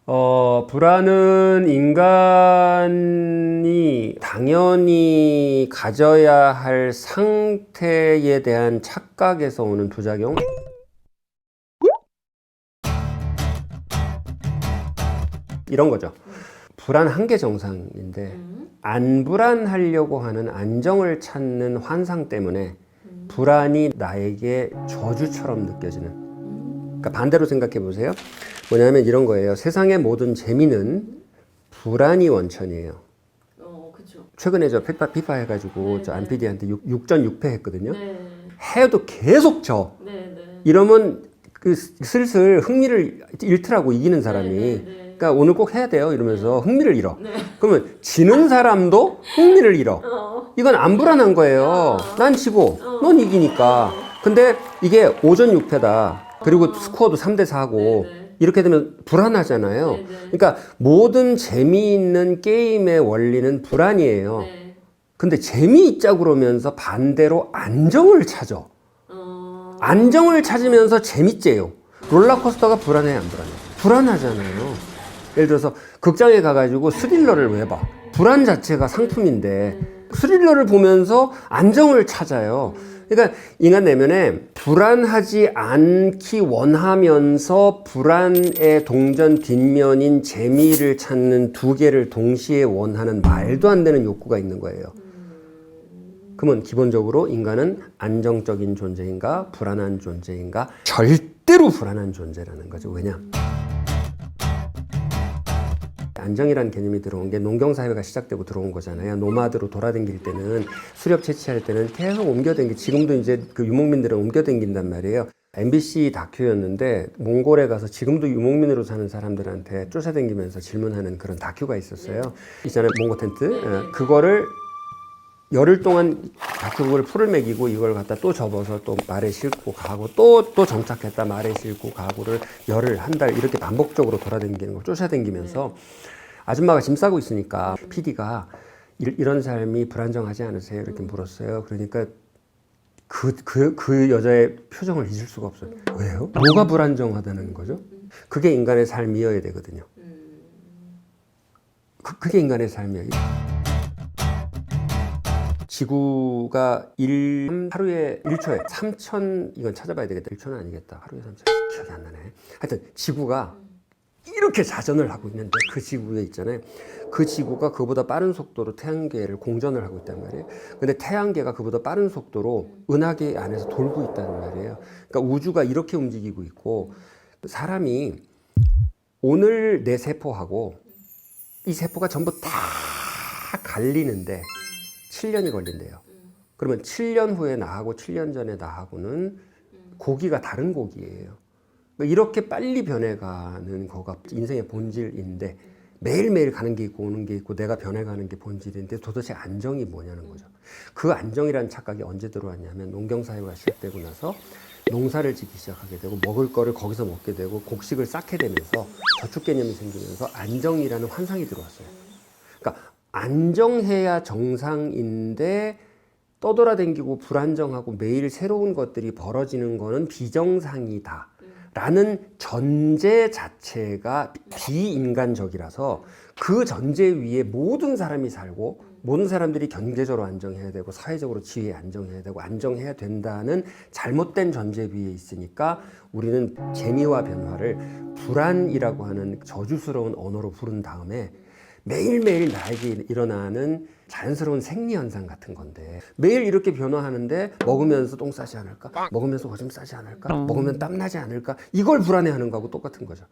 불안은 인간이 당연히 가져야 할 상태에 대한 착각에서 오는 부작용? 이런 거죠. 불안 한 개 정상인데 안 불안하려고 하는 안정을 찾는 환상 때문에 불안이 나에게 저주처럼 느껴지는. 그러니까 반대로 생각해 보세요. 뭐냐면 이런 거예요. 세상의 모든 재미는 불안이 원천이에요. 그쵸. 최근에 저 피파 해가지고 네, 저 네. 안피디한테 6전 6패 했거든요. 네. 해도 계속 져. 네, 네. 이러면 그 슬슬 흥미를 잃더라고, 이기는 사람이. 네, 네, 네. 그러니까 오늘 꼭 해야 돼요 이러면서 흥미를 잃어. 네. 그러면 지는 사람도 흥미를 잃어. 이건 안 불안한 거예요. 난 지고 넌 이기니까. 근데 이게 5전 6패다. 그리고 스코어도 3대 4고 네, 네. 이렇게 되면 불안하잖아요. 네, 네. 그러니까 모든 재미있는 게임의 원리는 불안이에요. 네. 근데 재미있자 그러면서 반대로 안정을 찾아. 안정을 찾으면서 재밌재요. 롤러코스터가 불안해, 안 불안해? 불안하잖아요. 예를 들어서 극장에 가가지고 스릴러를 왜 봐? 불안 자체가 상품인데 스릴러를 보면서 안정을 찾아요. 그러니까 인간 내면에 불안하지 않기 원하면서 불안의 동전 뒷면인 재미를 찾는 두 개를 동시에 원하는 말도 안 되는 욕구가 있는 거예요. 그러면 기본적으로 인간은 안정적인 존재인가 불안한 존재인가? 절대로 불안한 존재라는 거죠. 왜냐? 안정이라는 개념이 들어온 게 농경사회가 시작되고 들어온 거잖아요. 노마드로 돌아다닐 때는 수렵 채취할 때는 계속 옮겨다니고 지금도 이제 그 유목민들은 옮겨다닌단 말이에요. MBC 다큐였는데 몽골에 가서 지금도 유목민으로 사는 사람들한테 쫓아다니면서 질문하는 그런 다큐가 있었어요. 있잖아요. 몽고 텐트. 그거를 열흘 동안 다큐를 풀을 먹이고 이걸 갖다 또 접어서 또 말에 싣고 가고 또 정착했다 말에 싣고 가고를 열흘 한 달 이렇게 반복적으로 돌아다니는 걸 쫓아다니면서 아줌마가 짐 싸고 있으니까 PD가 이런 삶이 불안정하지 않으세요? 이렇게 물었어요. 그러니까 그 여자의 표정을 잊을 수가 없어요. 왜요? 뭐가 불안정하다는 거죠? 그게 인간의 삶이어야 되거든요. 그게 인간의 삶이에요. 지구가 하루에 1초에 3천, 이건 찾아봐야 되겠다. 1초는 아니겠다. 하루에 3천. 기억이 안 나네. 하여튼 지구가 이렇게 자전을 하고 있는데 그 지구에 있잖아요. 그 지구가 그보다 빠른 속도로 태양계를 공전을 하고 있단 말이에요. 근데 태양계가 그보다 빠른 속도로 은하계 안에서 돌고 있다는 말이에요. 그러니까 우주가 이렇게 움직이고 있고 사람이 오늘 내 세포하고 이 세포가 전부 다 갈리는데 7년이 걸린대요. 그러면 7년 후에 나하고 7년 전에 나하고는 고기가 다른 고기예요. 이렇게 빨리 변해가는 거가 인생의 본질인데 매일매일 가는 게 있고 오는 게 있고 내가 변해가는 게 본질인데 도대체 안정이 뭐냐는 거죠. 그 안정이라는 착각이 언제 들어왔냐면 농경사회가 시작되고 나서 농사를 짓기 시작하게 되고 먹을 거를 거기서 먹게 되고 곡식을 쌓게 되면서 저축 개념이 생기면서 안정이라는 환상이 들어왔어요. 그러니까 안정해야 정상인데 떠돌아다니고 불안정하고 매일 새로운 것들이 벌어지는 거는 비정상이다 라는 전제 자체가 비인간적이라서 그 전제 위에 모든 사람이 살고 모든 사람들이 경제적으로 안정해야 되고 사회적으로 지위에 안정해야 되고 안정해야 된다는 잘못된 전제 위에 있으니까 우리는 재미와 변화를 불안이라고 하는 저주스러운 언어로 부른 다음에 매일매일 나에게 일어나는 자연스러운 생리현상 같은 건데 매일 이렇게 변화하는데 먹으면서 똥 싸지 않을까? 먹으면서 오줌 싸지 않을까? 먹으면 땀 나지 않을까? 이걸 불안해하는 거하고 똑같은 거죠.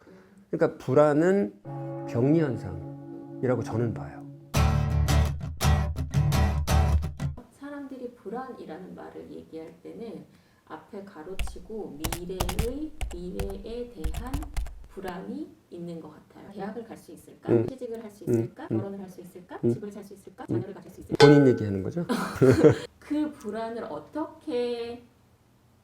그러니까 불안은 병리현상이라고 저는 봐요. 사람들이 불안이라는 말을 얘기할 때는 앞에 가로치고 미래에 대한 불안이 있는 것 같아요. 대학을 갈 수 있을까? 취직을 할 수 있을까? 결혼을 할 수 있을까? 집을 살 수 있을까? 자녀를 가질 수 있을까? 본인 얘기하는 거죠? 그 불안을 어떻게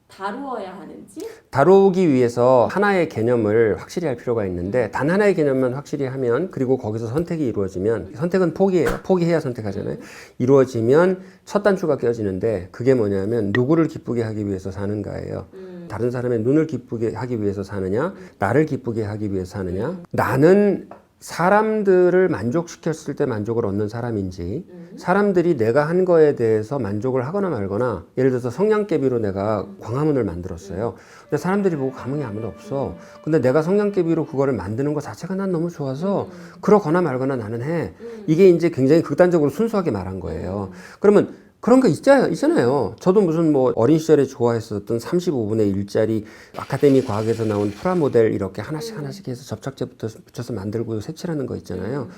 다루어야 하는지? 다루기 위해서 하나의 개념을 확실히 할 필요가 있는데 단 하나의 개념만 확실히 하면 그리고 거기서 선택이 이루어지면 선택은 포기예요. 포기해야 선택하잖아요. 이루어지면 첫 단추가 껴지는데 그게 뭐냐면 누구를 기쁘게 하기 위해서 사는가예요. 다른 사람의 눈을 기쁘게 하기 위해서 사느냐, 나를 기쁘게 하기 위해서 사느냐. 나는 사람들을 만족시켰을 때 만족을 얻는 사람인지, 사람들이 내가 한 거에 대해서 만족을 하거나 말거나, 예를 들어서 성냥개비로 내가 광화문을 만들었어요. 근데 사람들이 보고 감흥이 아무도 없어. 근데 내가 성냥개비로 그거를 만드는 것 자체가 난 너무 좋아서 그러거나 말거나 나는 해. 이게 이제 굉장히 극단적으로 순수하게 말한 거예요. 그러면 그런 거 있잖아요. 저도 무슨 뭐 어린 시절에 좋아했었던 35분의 1짜리 아카데미 과학에서 나온 프라모델 이렇게 하나씩 해서 접착제부터 붙여서 만들고 색칠하는 거 있잖아요.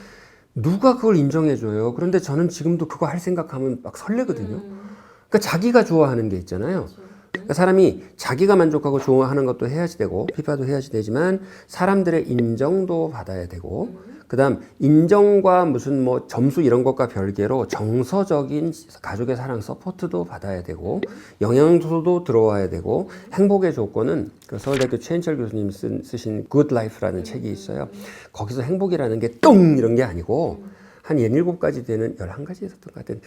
누가 그걸 인정해줘요. 그런데 저는 지금도 그거 할 생각하면 막 설레거든요. 그러니까 자기가 좋아하는 게 있잖아요. 그러니까 사람이 자기가 만족하고 좋아하는 것도 해야지 되고 비판도 해야지 되지만 사람들의 인정도 받아야 되고 그다음 인정과 무슨 뭐 점수 이런 것과 별개로 정서적인 가족의 사랑 서포트도 받아야 되고 영양소도 들어와야 되고 행복의 조건은 그 서울대학교 최인철 교수님 쓰신 Good Life라는 책이 있어요. 거기서 행복이라는 게 똥 이런 게 아니고 한 17가지 되는 11가지 있었던 것 같은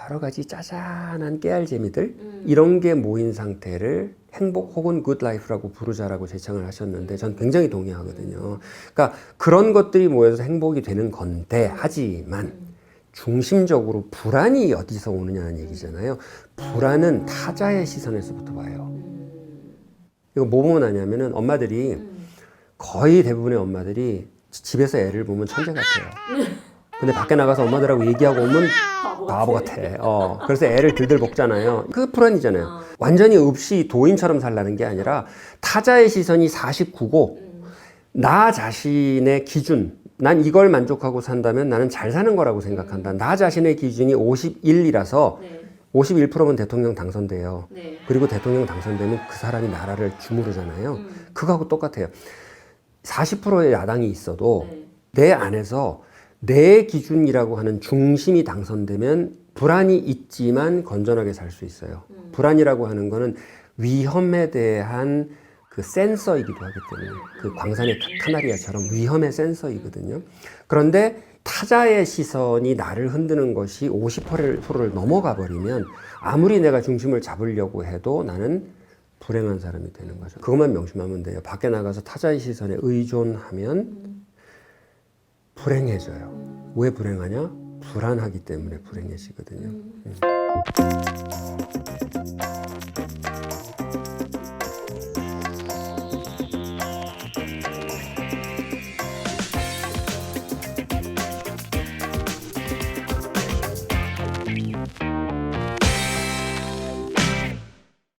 여러 가지 짜잔한 깨알재미들 이런 게 모인 상태를 행복 혹은 굿라이프라고 부르자라고 제창을 하셨는데 전 굉장히 동의하거든요. 그러니까 그런 것들이 모여서 행복이 되는 건데 하지만 중심적으로 불안이 어디서 오느냐는 얘기잖아요. 불안은 타자의 시선에서부터 와요. 이거 뭐 보면 아냐면은 엄마들이 거의 대부분의 엄마들이 집에서 애를 보면 천재 같아요. 근데 밖에 나가서 엄마들하고 얘기하고 오면 바보 같아. 그래서 애를 들들 볶잖아요. 그 불안이잖아요. 완전히 없이 도인처럼 살라는 게 아니라 타자의 시선이 49고 나 자신의 기준, 난 이걸 만족하고 산다면 나는 잘 사는 거라고 생각한다. 나 자신의 기준이 51이라서 51%면 대통령 당선돼요. 그리고 대통령 당선되면 그 사람이 나라를 주무르잖아요. 그거하고 똑같아요. 40%의 야당이 있어도 내 안에서 내 기준이라고 하는 중심이 당선되면 불안이 있지만 건전하게 살 수 있어요. 불안이라고 하는 거는 위험에 대한 그 센서이기도 하기 때문에 그 광산의 카나리아처럼 위험의 센서이거든요. 그런데 타자의 시선이 나를 흔드는 것이 50%를 넘어가 버리면 아무리 내가 중심을 잡으려고 해도 나는 불행한 사람이 되는 거죠. 그것만 명심하면 돼요. 밖에 나가서 타자의 시선에 의존하면 불행해져요. 왜 불행하냐? 불안하기 때문에 불행해지거든요.